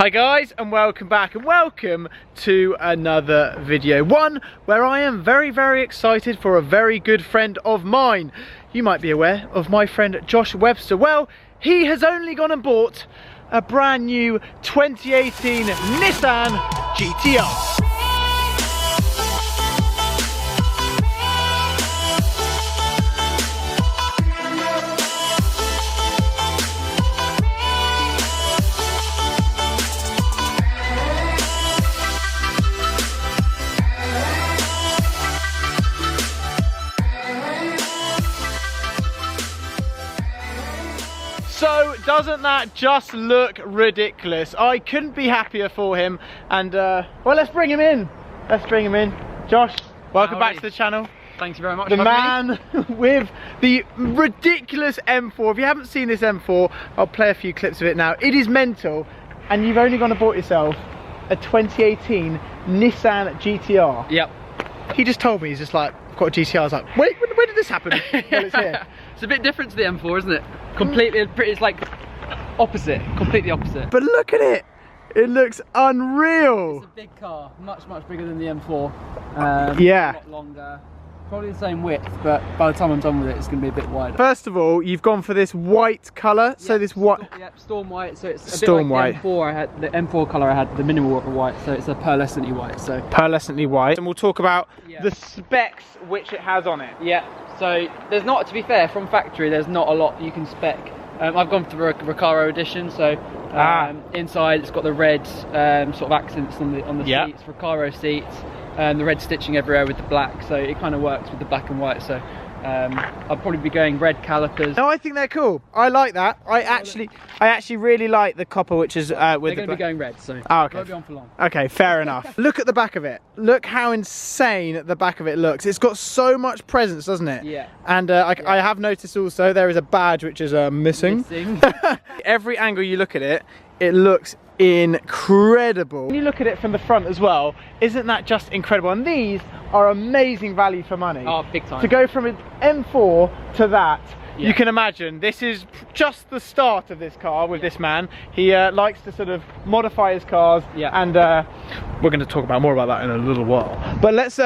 Hi guys, and welcome back, and welcome to another video. One where I am very excited for a very good friend of mine. You might be aware of my friend Josh Webster. Well, he has only gone and bought a brand new 2018 Nissan GTR. So doesn't that just look ridiculous? I couldn't be happier for him, and well, let's bring him in. Josh, welcome back to the channel. Thank you very much. The man with the ridiculous M4. If you haven't seen this M4, I'll play a few clips of it now. It is mental, and you've only gone and bought yourself a 2018 Nissan GTR. Yep. He just told me, he's just like, I've got a GTR. I was like, wait, when did this happen? Well, it's here. It's a bit different to the M4, isn't it? Completely, it's like opposite, completely opposite. But look at it. It looks unreal. It's a big car, much bigger than the M4. Yeah. A lot longer. Probably the same width, but by the time I'm done with it, it's going to be a bit wider. First of all, you've gone for this white colour. So yep, this white. Yep, storm white. So it's a storm bit like white. The M4. I had the M4 colour. I had the minimal white. So it's a pearlescent white. So pearlescent white. And we'll talk about the specs which it has on it. Yeah. So there's not, to be fair, from factory, there's not a lot you can spec. I've gone for a Recaro edition, so inside it's got the red sort of accents on the seats, Recaro seats, the red stitching everywhere with the black, so it kind of works with the black and white. So I'll probably be going red calipers. No, I think they're cool. I like that. I actually really like the copper, which is with they're the going to be going red, so okay. won't be on for long. Okay, fair enough. Look at the back of it. Look how insane the back of it looks. It's got so much presence, doesn't it? Yeah. And I have noticed also there is a badge which is missing. Every angle you look at it, it looks incredible. When you look at it from the front as well, isn't that just incredible? And these are amazing value for money. Oh, big time. To go from an M4 to that, you can imagine this is just the start of this car with this man. He likes to sort of modify his cars, and we're going to talk about more about that in a little while. But let's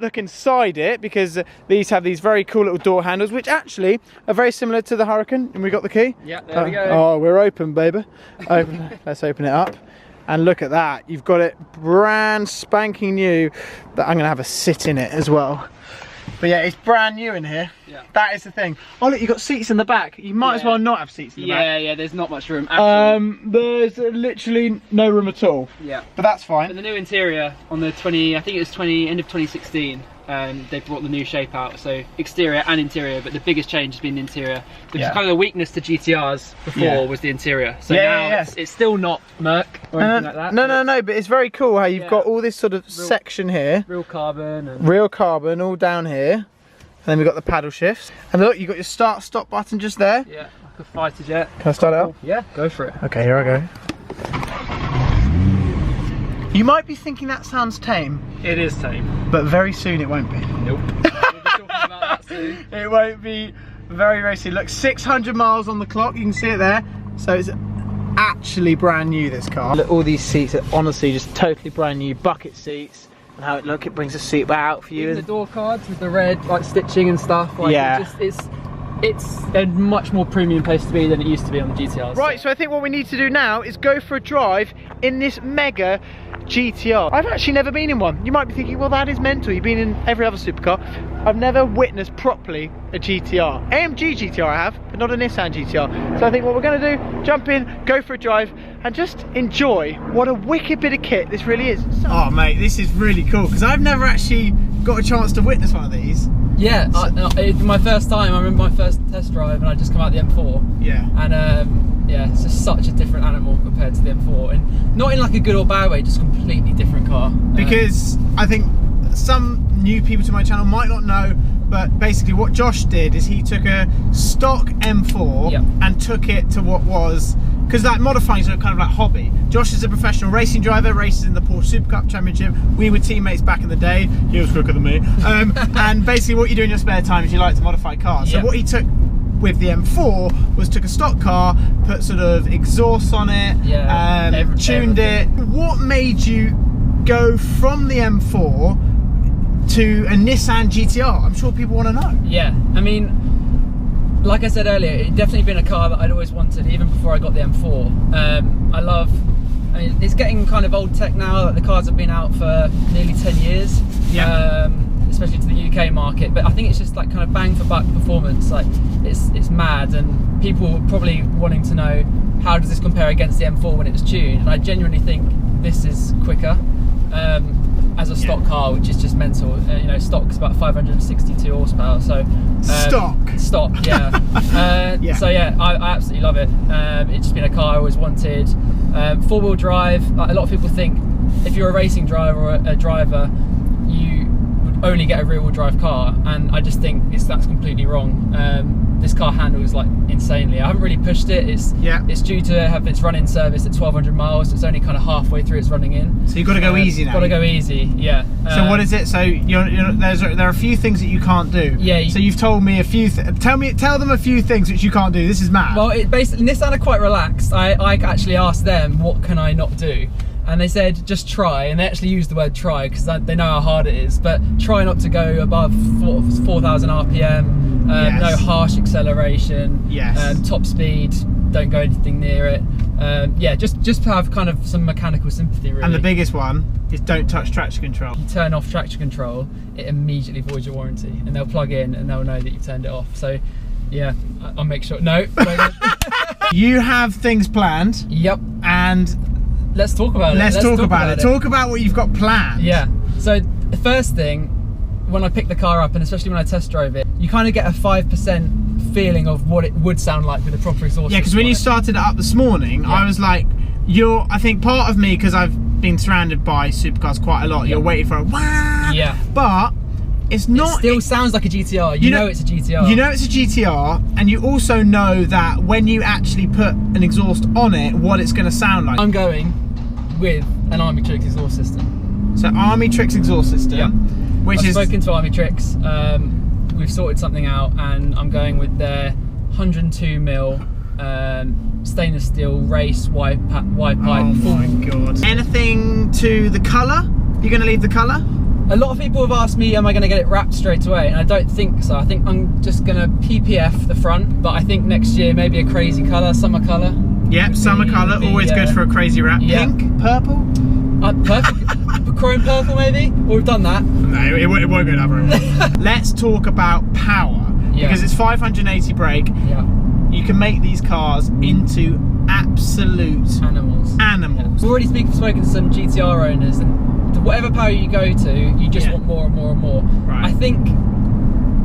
look inside it, because these have these very cool little door handles, which actually are very similar to the Hurricane. And we got the key. Yeah, there we go. Oh, we're open, baby. Let's open it up. And look at that. You've got it brand spanking new. That I'm going to have a sit in it as well. But yeah, it's brand new in here. Yeah. That is the thing. Oh look, you've got seats in the back. You might as well not have seats in the back. Yeah, there's not much room at all. There's literally no room at all. Yeah. But that's fine. But the new interior on the I think it was end of 2016, they brought the new shape out. So exterior and interior, but the biggest change has been the interior. Which is kind of the weakness to GTRs before was the interior. So now it's still not Merc or anything like that. No, but it's very cool how you've got all this sort of section here. Real carbon. Real carbon all down here. And then we've got the paddle shifts. And look, you've got your start stop button just there. Yeah, like a fighter jet. Can I start it up? Yeah, go for it. Okay, here I go. You might be thinking that sounds tame. It is tame. But very soon it won't be. Nope. We'll be talking about that soon. It won't be very soon. Look, 600 miles on the clock, you can see it there. So it's actually brand new, this car. Look, all these seats are honestly just totally brand new. Bucket seats. And how it brings the seat out for you. Even the door cards with the red like stitching and stuff. Like, it's a much more premium place to be than it used to be on the GTRs. Right, so I think what we need to do now is go for a drive in this mega GTR. I've actually never been in one. You might be thinking, well, that is mental. You've been in every other supercar. I've never witnessed properly a GTR. AMG GTR I have, but not a Nissan GTR. So I think what we're going to do, jump in, go for a drive, and just enjoy what a wicked bit of kit this really is. Oh mate, this is really cool, because I've never actually got a chance to witness one of these. Yeah, my first time, I remember my first test drive, and I just come out the M4. Yeah. And yeah, it's just such a different animal compared to the M4, and not in like a good or bad way, just completely different car. Because I think some new people to my channel might not know, but basically what Josh did is he took a stock M4 and took it to what was, because like modifying is kind of like hobby. Josh is a professional racing driver, races in the Porsche Super Cup Championship. We were teammates back in the day. He was quicker than me. And basically what you do in your spare time is you like to modify cars. So what he took with the M4 was took a stock car, put sort of exhaust on it, tuned it. What made you go from the M4 to a Nissan GTR? I'm sure people want to know. Yeah, I mean, like I said earlier, it's definitely been a car that I'd always wanted, even before I got the M4. I mean, it's getting kind of old tech now, that the cars have been out for nearly 10 years, especially to the UK market, but I think it's just like kind of bang for buck performance. Like, it's mad, and people are probably wanting to know, how does this compare against the M4 when it was tuned? And I genuinely think this is quicker. As a stock car, which is just mental. You know, stock's about 562 horsepower. So stock, yeah. So yeah, I absolutely love it. It's just been a car I always wanted. Four-wheel drive. Like, a lot of people think if you're a racing driver or a driver, you would only get a rear-wheel drive car, and I just think that's completely wrong. This car handles like insanely. I haven't really pushed it. It's due to have its run-in service at 1,200 miles. It's only kind of halfway through its running in. So you've got to go easy now. Got to go easy, yeah. So what is it? So there are a few things that you can't do. Yeah. So you've told me a few. Tell them a few things which you can't do. This is mad. Well, basically Nissan are quite relaxed. I actually asked them, what can I not do? And they said, just try, and they actually used the word try because they know how hard it is, but try not to go above 4,000 RPM, no harsh acceleration, top speed, don't go anything near it. Just have kind of some mechanical sympathy, really. And the biggest one is don't touch traction control. You turn off traction control, it immediately voids your warranty, and they'll plug in and they'll know that you've turned it off. So yeah, I'll make sure. No. You have things planned. Yep. And let's talk about it. Let's talk about it. Talk about what you've got planned. Yeah. So the first thing, when I picked the car up, and especially when I test drove it, you kind of get a 5% feeling of what it would sound like with a proper exhaust. Yeah, because when you started it up this morning, I was like, I think part of me, because I've been surrounded by supercars quite a lot, you're waiting for a wah. Yeah. But it's not. It still sounds like a GTR. You know it's a GTR. You know it's a GTR, and you also know that when you actually put an exhaust on it, what it's going to sound like. I'm going with an Armytrix exhaust system. So Armytrix exhaust system, which I've spoken to Armytrix. We've sorted something out, and I'm going with their 102mm stainless steel race wide pipe. Oh my god! Anything to the colour? You're going to leave the colour? A lot of people have asked me, am I going to get it wrapped straight away? And I don't think so. I think I'm just going to PPF the front, but I think next year maybe a crazy colour, summer colour. Yep, summer colour, always good for a crazy wrap. Yeah. Pink, purple? Purple, chrome purple maybe? Well, we've done that. No, it won't go that way. Let's talk about power, because it's 580 brake. Yeah. You can make these cars into absolute animals. We've already spoken to some GTR owners, and whatever power you go to, you just want more and more and more. Right. I think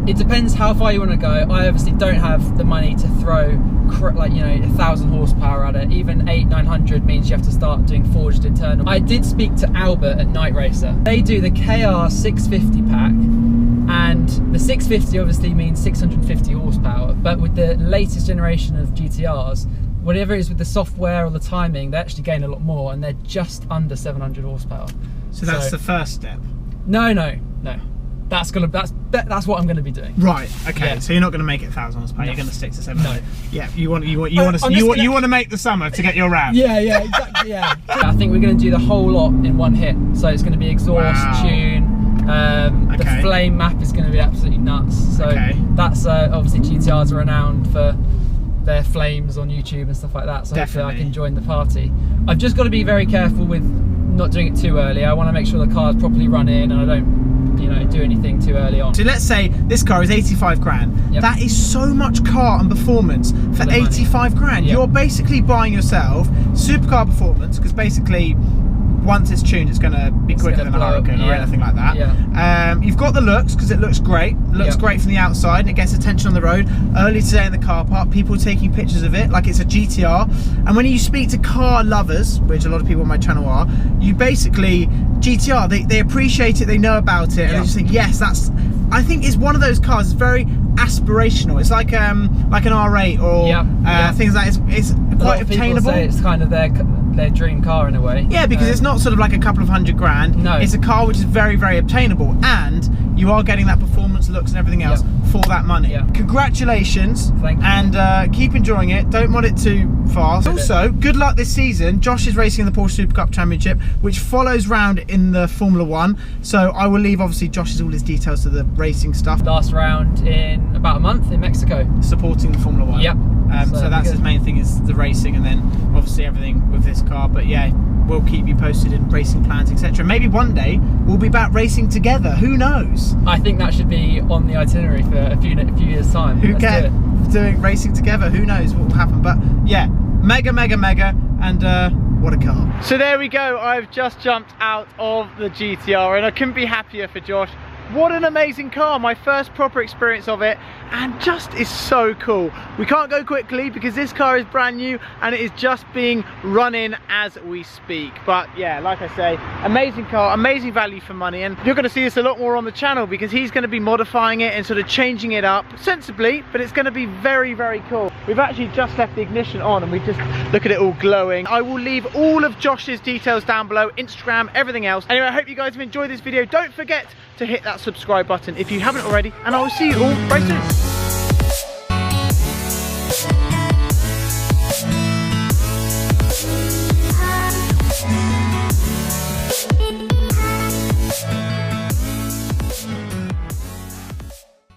it depends how far you want to go. I obviously don't have the money to throw 1,000 horsepower at it. Even 800-900 means you have to start doing forged internal. I did speak to Albert at Night Racer. They do the KR 650 pack, and the 650 obviously means 650 horsepower, but with the latest generation of GTRs, whatever it is with the software or the timing, they actually gain a lot more, and they're just under 700 horsepower. So that's the first step. No. That's what I'm gonna be doing. Right. Okay. Yeah. So you're not gonna make it 1,000 horsepower. No. You're gonna stick to 700. No. Yeah. You want to make the summer to get your wrap. Yeah. Exactly. Yeah. I think we're gonna do the whole lot in one hit. So it's gonna be exhaust, tune. The flame map is gonna be absolutely nuts. So that's obviously GTRs are renowned for their flames on YouTube and stuff like that. So hopefully I can join the party. I've just got to be very careful with not doing it too early. I want to make sure the car's properly run in, and I don't, do anything too early on. So let's say this car is 85 grand. Yep. That is so much car and performance for 85 grand. Yep. You're basically buying yourself supercar performance, because basically once it's tuned, it's going to be quicker than a Hurricane or anything like that. Yeah. You've got the looks, because it looks great. It looks great from the outside, and it gets attention on the road. Early today in the car park, people taking pictures of it like it's a GTR. And when you speak to car lovers, which a lot of people on my channel are, you basically, GTR, they appreciate it, they know about it, and they just think, yes, I think it's one of those cars, it's very aspirational. It's like an R8 or things like that. It's quite obtainable. Say it's kind of their dream car in a way. Yeah, because it's not sort of like a couple of $100 grand. No. It's a car which is very, very obtainable, and you are getting that performance, looks and everything else for that money. Yeah. Congratulations. Thank you. And keep enjoying it. Don't mod it too fast. Also, good luck this season. Josh is racing in the Porsche Super Cup Championship, which follows round in the Formula 1. So I will leave, obviously, Josh's all his details to the racing stuff. Last round in about a month in Mexico. Supporting the Formula 1. Yep. So that's his main thing, is the racing, and then obviously everything with this car. But yeah, we'll keep you posted in racing plans, etc. Maybe one day we'll be back racing together. Who knows? I think that should be on the itinerary for a few years' time. Who cares? Doing racing together, who knows what will happen? But yeah, mega, and what a car. So there we go. I've just jumped out of the GTR, and I couldn't be happier for Josh. What an amazing car, my first proper experience of it, and just is so cool. We can't go quickly because this car is brand new and it is just being run in as we speak. But yeah, like I say, amazing car, amazing value for money, and you're going to see this a lot more on the channel because he's going to be modifying it and sort of changing it up sensibly, but it's going to be very, very cool. We've actually just left the ignition on and we just look at it all glowing. I will leave all of Josh's details down below, Instagram, everything else. Anyway, I hope you guys have enjoyed this video. Don't forget to hit that subscribe button if you haven't already, and I will see you all very soon.